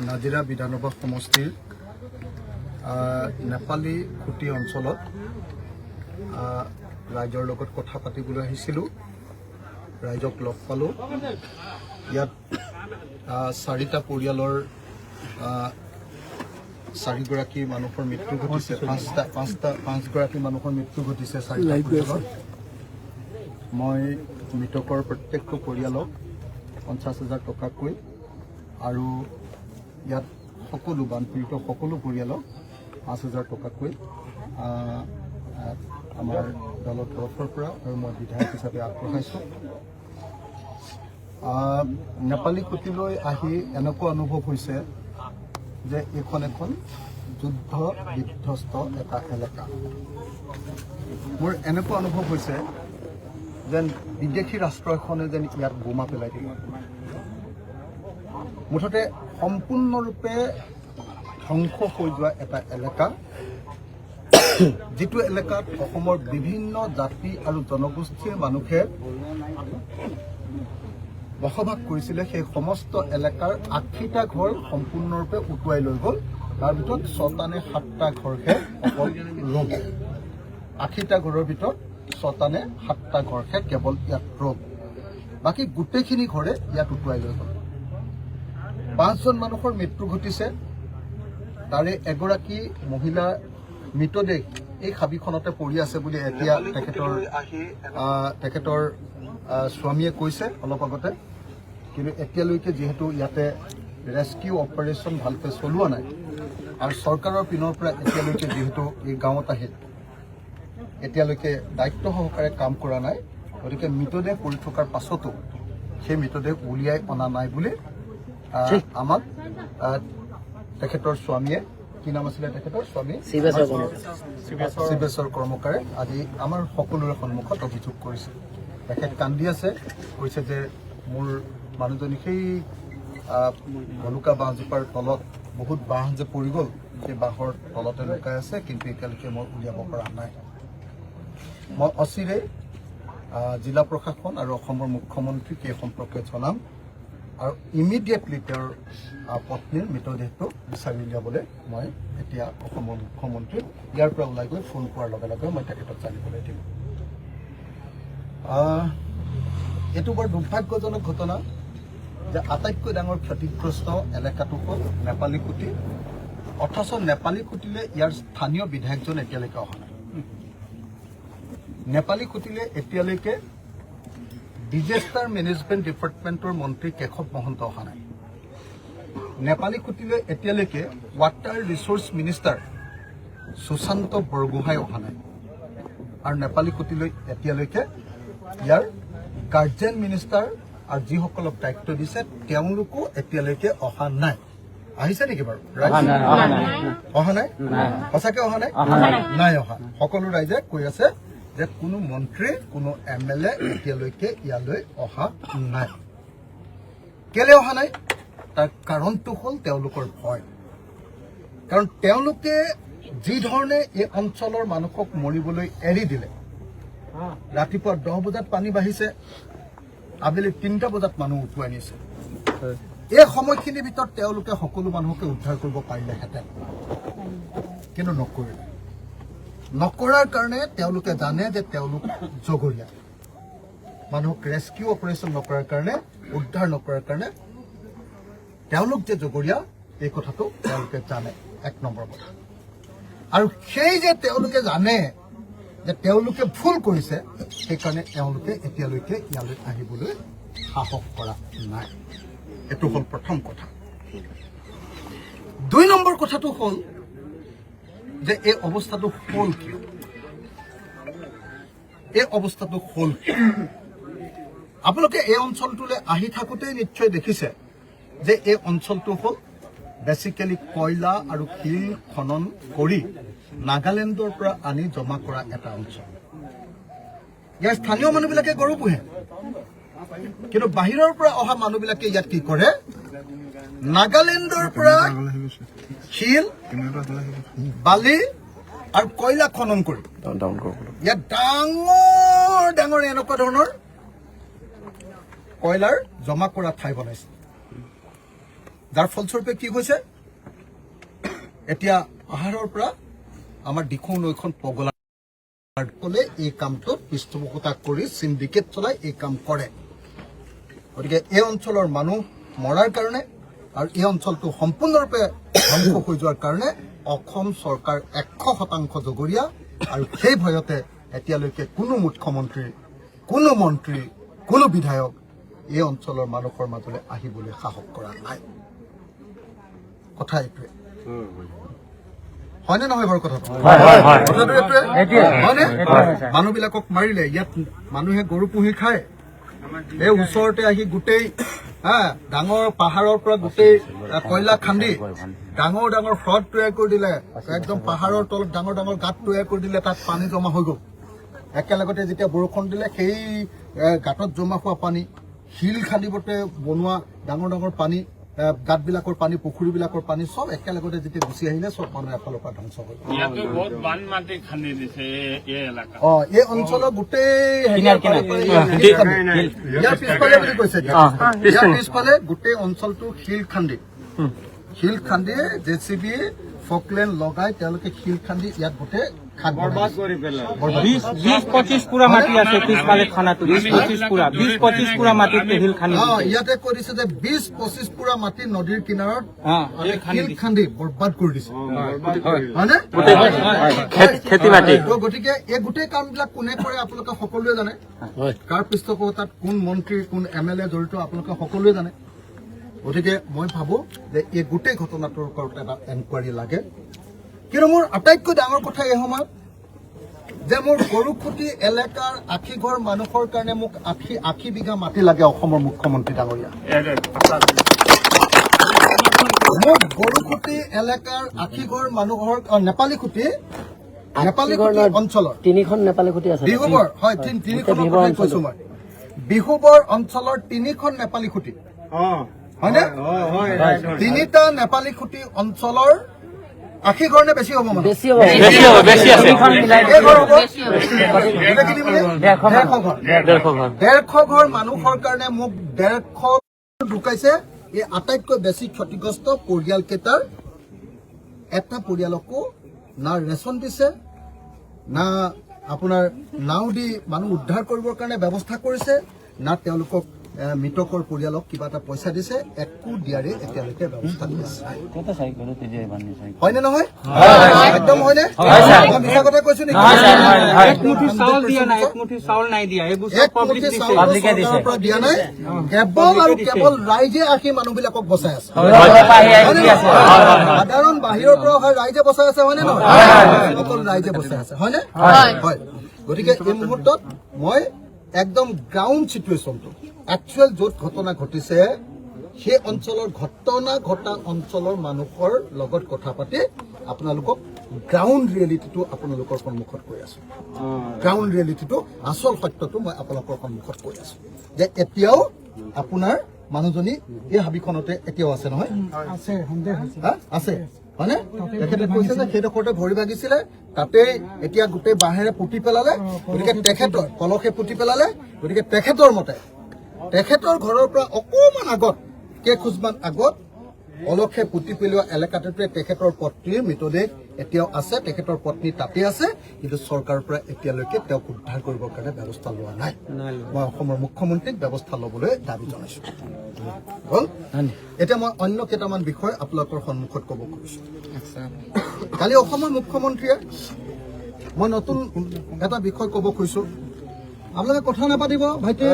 নাজিৰা বিধানসভা সমষ্টিৰ নেপালী খুটি অঞ্চলত ৰাইজৰ লগত কথা পাতিবলৈ আহিছিলোঁ। ৰাইজক লগ পালোঁ। ইয়াত 4টা পৰিয়ালৰ 4গৰাকী মানুহৰ মৃত্যু ঘটিছে। 5গৰাকী মানুহৰ মৃত্যু ঘটিছে 4টা পৰিয়ালত। মই মৃতকৰ প্ৰত্যেকটো পৰিয়ালক 50,000 টকাকৈ আৰু ইয়াত সকলো বানপীড়িত সকলো পৰিয়ালক 5,000 টকাকৈ আমাৰ দলৰ তৰফৰ পৰা আৰু মই বিধায়ক হিচাপে আগবঢ়াইছোঁ। নেপালী খুটিলৈ আহি এনেকুৱা অনুভৱ হৈছে যে এইখন এখন যুদ্ধ বিধ্বস্ত এটা এলেকা। মোৰ এনেকুৱা অনুভৱ হৈছে যেন বিদেশী ৰাষ্ট্ৰ এখনে যেন ইয়াত বোমা পেলাই দিব। মুঠতে সম্পূৰ্ণৰূপে ধ্বংস হৈ যোৱা এটা এলেকা, যিটো এলেকাত অসমৰ বিভিন্ন জাতি আৰু জনগোষ্ঠীৰ মানুহে বসবাস কৰিছিলে। সেই সমস্ত এলেকাৰ 80টা ঘৰ সম্পূৰ্ণৰূপে উটুৱাই লৈ গ'ল। তাৰ ভিতৰত 6টা নে 7টা ঘৰহে অকল ৰ'ব। 80টা ঘৰৰ ভিতৰত 6টা নে 7টা ঘৰহে কেৱল ইয়াত ৰ'ব। বাকী গোটেইখিনি ঘৰে ইয়াত উটুৱাই লৈ গ'ল। 5জন মানুহৰ মৃত্যু ঘটিছে। তাৰে এগৰাকী মহিলা মৃতদেহ এই হাবিখনতে পৰি আছে বুলি এতিয়া তেখেতৰ স্বামীয়ে কৈছে অলপ আগতে। কিন্তু এতিয়ালৈকে যিহেতু ইয়াতে ৰেস্কিউ অপাৰেশ্যন ভালকৈ চলোৱা নাই আৰু চৰকাৰৰ পিনৰ পৰা এতিয়ালৈকে যিহেতু এই গাঁৱত আহি এতিয়ালৈকে দায়িত্ব সহকাৰে কাম কৰা নাই, গতিকে মৃতদেহ পৰি থকাৰ পাছতো সেই মৃতদেহ উলিয়াই অনা নাই বুলি আমাক তেখেতৰ স্বামীয়ে, কি নাম আছিলে তেখেতৰ স্বামী, শিৱেশ্বৰ কৰ্মকাৰে আজি আমাৰ সকলোৰে সন্মুখত অভিযোগ কৰিছে। তেখেত কান্দি আছে, কৈছে যে মোৰ মানুহজনী সেই ভলুকা বাঁহজোপাৰ তলত বহুত বাঁহ যে পৰি গ'ল, সেই বাঁহৰ তলতে লুকাই আছে, কিন্তু এতিয়ালৈকে মই উলিয়াব পৰা নাই। মই অচিৰে জিলা প্ৰশাসন আৰু অসমৰ মুখ্যমন্ত্ৰীক এই সম্পৰ্কে জনাম আৰু ইমিডিয়েটলি তেওঁৰ পত্নীৰ মৃতদেহটো বিচাৰি উলিয়াবলৈ মই এতিয়া অসমৰ মুখ্যমন্ত্ৰীক ইয়াৰ পৰা ওলাই গৈ ফোন কৰাৰ লগে লগে মই তেখেতক জানিবলৈ দিম। এইটো বৰ দুৰ্ভাগ্যজনক ঘটনা যে আটাইতকৈ ডাঙৰ ক্ষতিগ্ৰস্ত এলেকাটো হ'ল নেপালী খুটি, অথচ নেপালী খুটিলে ইয়াৰ স্থানীয় বিধায়কজন এতিয়ালৈকে অহা নাই। নেপালী খুটিলে এতিয়ালৈকে ডিজাষ্টাৰ মেনেজমেণ্ট ডিপাৰ্টমেণ্টৰ মন্ত্ৰী কেশৱ মহন্ত অহা নাই। নেপালী খুটিলৈ এতিয়ালৈকে water resource minister Sushanta Borgohain অহা নাই আৰু নেপালী খুটিলৈ এতিয়ালৈকে ইয়াৰ গাৰ্জেন মিনিষ্টাৰ আৰু যিসকলক দায়িত্ব দিছে তেওঁলোকো এতিয়ালৈকে অহা নাই। আহিছে নেকি বাৰু? অহা নাই? সঁচাকৈ অহা নাই? নাই অহা। সকলো ৰাইজে কৈ আছে যে কোনো মন্ত্ৰী, কোনো MLA এতিয়ালৈকে ইয়ালৈ অহা নাই। কেলে অহা নাই? তাৰ কাৰণটো হ'ল তেওঁলোকৰ ভয়। কাৰণ তেওঁলোকে যি ধৰণে এই অঞ্চলৰ মানুহক মৰিবলৈ এৰি দিলে, ৰাতিপুৱা 10 বজাত পানী বাঢ়িছে, আবেলি 3টা বজাত মানুহ উঠুৱাই নিছে। এই সময়খিনিৰ ভিতৰত তেওঁলোকে সকলো মানুহকে উদ্ধাৰ কৰিব পাৰিলেহেঁতেন, কিন্তু নকৰিলে। নকৰাৰ কাৰণে তেওঁলোকে জানে যে তেওঁলোক জগৰীয়া। মানুহক ৰেস্কিউ অপাৰেশ্যন নকৰাৰ কাৰণে, উদ্ধাৰ নকৰাৰ কাৰণে তেওঁলোক যে জগৰীয়া এই কথাটো তেওঁলোকে জানে। 1 নম্বৰ কথা। আৰু সেই যে তেওঁলোকে জানে যে তেওঁলোকে ভুল কৰিছে, সেইকাৰণে তেওঁলোকে এতিয়ালৈকে ইয়ালৈ আহিবলৈ সাহস কৰা নাই। এইটো হ'ল প্ৰথম কথা। 2 নম্বৰ কথাটো হ'ল যে এই অৱস্থাটো হ'ল কিয়? এই অৱস্থাটো হ'ল আপোনালোকে এই অঞ্চলটোলৈ আহি থাকোঁতেই নিশ্চয় দেখিছে যে এই অঞ্চলটো হ'ল বেচিকেলি কয়লা আৰু শিল খনন কৰি নাগালেণ্ডৰ পৰা আনি জমা কৰা এটা অঞ্চল। ইয়াৰ স্থানীয় মানুহবিলাকে গৰু পোহে, কিন্তু বাহিৰৰ পৰা অহা মানুহবিলাকে ইয়াত কি কৰে? নাগালেণ্ডৰ পৰা শিল, বালি আৰু কয়লা খনন কৰি ইয়াত ডাঙৰ ডাঙৰ এনেকুৱা ধৰণৰ কয়লাৰ জমা কৰা ঠাই বনাইছে। যাৰ ফলস্বৰূপে কি হৈছে এতিয়া পাহাৰৰ পৰা আমাৰ দিখৌ নৈখন পগলা কলে এই কামটো পৃষ্ঠপোষকতা কৰি সিন্ডিকেট চলাই এই কাম কৰে গতিকে এই অঞ্চলৰ মানুহ মৰাৰ কাৰণে আৰু এই অঞ্চলটো সম্পূৰ্ণৰূপে ধ্বংস হৈ যোৱাৰ কাৰণে অসম চৰকাৰ 100% জগৰীয়া আৰু সেই ভয়তে এতিয়ালৈকে কোনো মুখ্যমন্ত্ৰী কোনো মন্ত্ৰী কোনো বিধায়ক এই অঞ্চলৰ মানুহৰ মাজলৈ আহিবলৈ সাহস কৰা নাই কথা এইটোৱে হয়নে নহয় বাৰু কথাটো কথাটো এইটোৱে হয়নে মানুহবিলাকক মাৰিলে ইয়াত মানুহে গৰু পুহি খায় এই ওচৰতে আহি গোটেই ডাঙৰ পাহাৰৰ পৰা গোটেই কয়লা খান্দি ডাঙৰ ডাঙৰ ফ্ৰড তৈয়াৰ কৰি দিলে একদম পাহাৰৰ তলত ডাঙৰ ডাঙৰ গাঁত তৈয়াৰ কৰি দিলে তাত পানী জমা হৈ গ'ল একেলগতে যেতিয়া বৰষুণ দিলে সেই গাঁতত জমা হোৱা পানী শিল খান্দিবতে বনোৱা ডাঙৰ ডাঙৰ পানী গাঁতবিলাকৰ পানী পুখুৰীবিলাকৰ পানী চব একেলগতে যেতিয়া গুচি আহিলে চব মানুহ এফালৰ পৰা ধ্বংস হ'ল এই অঞ্চলৰ গোটেই ইয়াৰ পিছফালে বুলি কৈছে ইয়াৰ পিছফালে গোটেই অঞ্চলটো শিল খান্দি JCB ফকলেণ্ড লগাই তেওঁলোকে শিল খান্দি ইয়াত গোটেই বৰবাদ কৰি পেলালে 20-25 পুৰা মাটি আছে পিছফালে খানাটো 20-25 পুৰা মাটিতে শিল খান্দি ইয়াতে কৰিছে যে 20-25 পুৰা মাটি নদীৰ কিনাৰত শিল খান্দি বৰবাদ কৰি দিছে হয়নে খেতি মাটি গতিকে এই গোটেই কামবিলাক কোনে কৰে আপোনালোকে সকলোৱে জানে কাৰ পৃষ্ঠপোষকতাত কোন মন্ত্ৰী কোন MLA জড়িত আপোনালোকে সকলোৱে জানে গতিকে মই ভাবো যে এই গোটেই ঘটনাটোৰ ওপৰত এটা এনকুৱাৰী লাগে কিন্তু মোৰ আটাইতকৈ ডাঙৰ কথা এই সময়ত যে মোৰ গৰুখুটি এলেকাৰ আশীঘৰ মানুহৰ কাৰণে মোক 80 বিঘা মাটি লাগে অসমৰ মুখ্যমন্ত্ৰী ডাঙৰীয়া মোৰ গৰুখুটি এলেকাৰ আশীঘৰ মানুহৰ নেপালী খুটি অঞ্চলৰ তিনিখন নেপালী খুটি আছে বিহুবৰ হয় তিনিখন কৈছো মই বিহুবৰ অঞ্চলৰ 3খন নেপালী খুটি হয়নে 3টা নেপালী খুটি অঞ্চলৰ 80 ঘৰ নে বেছি হ'ব মানে বেছি আছে 150 ঘৰ মানুহৰ কাৰণে মোক 150 ঢুকাইছে এই আটাইতকৈ বেছি ক্ষতিগ্ৰস্ত পৰিয়াল কেইটাৰ এটা পৰিয়ালকো না ৰেচন দিছে না আপোনাৰ নাও দি মানুহ উদ্ধাৰ কৰিবৰ কাৰণে ব্যৱস্থা কৰিছে না তেওঁলোকক মৃতকৰ পৰিয়ালক কিবা এটা পইচা দিছে একো দিয়াৰে এতিয়ালৈকে ব্যৱস্থা কৰিছে হয়নে নহয় একদম হয়নে মই মিছা কথা কৈছো নেকি একমুঠি চাউল দিয়া নাই কেৱল আৰু কেৱল ৰাইজে আহি মানুহবিলাকক বচাই আছে সাধাৰণ বাহিৰৰ পৰা অহা ৰাইজে বচাই আছে হয়নে নহয় অকল ৰাইজে বচাই আছে হয়নে হয় গতিকে এই মুহূৰ্তত মই একদম গ্ৰাউণ্ড চিটুৱেশ্যনটো একচুৱেল য'ত ঘটনা ঘটিছে সেই অঞ্চলৰ ঘটনা ঘটা অঞ্চলৰ মানুহৰ লগত কথা পাতি আপোনালোকক গ্ৰাউণ্ড ৰিয়েলিটিটো আপোনালোকৰ সন্মুখত কৈ আছো গ্ৰাউণ্ড ৰিয়েলিটিটো আচল সত্যটো মই আপোনালোকৰ সন্মুখত কৈ আছো যে এতিয়াও আপোনাৰ মানুহজনী এই হাবিখনতে এতিয়াও আছে নহয় আছে হয়নে তেখেতে কৈছে যে সেইডোখৰতে ভৰি ভাগিছিলে তাতে এতিয়া গোটেই বাঁহেৰে পুতি পেলালে গতিকে তেখেতৰ কলসে পুতি পেলালে গতিকে তেখেতৰ মতে তেখেতৰ ঘৰৰ পৰা অকমান আগত কেইখোজমান আগত অলখে পুতি পেলোৱা এলেকাটোতে তেখেতৰ পত্নীৰ মৃতদেহ এতিয়াও আছে তেখেতৰ পত্নী তাতে আছে কিন্তু চৰকাৰৰ পৰা এতিয়ালৈকে তেওঁক উদ্ধাৰ কৰিবৰ কাৰণে ব্যৱস্থা লোৱা নাই মই অসমৰ মুখ্যমন্ত্ৰীক ব্যৱস্থা ল'বলৈ দাবী জনাইছো এতিয়া মই অন্য কেইটামান বিষয় আপোনালোকৰ সন্মুখত ক'ব খুজিছো কালি অসমৰ মুখ্যমন্ত্ৰীয়ে মই নতুন এটা বিষয় ক'ব খুজিছো আপোনালোকে কথা নাপাতিব ভাইটি